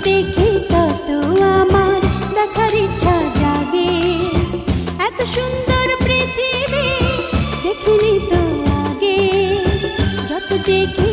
দেখি তত আমার দেখার ইচ্ছা জাগে। এত সুন্দর পৃথিবী দেখিনি তো আগে, যত দেখি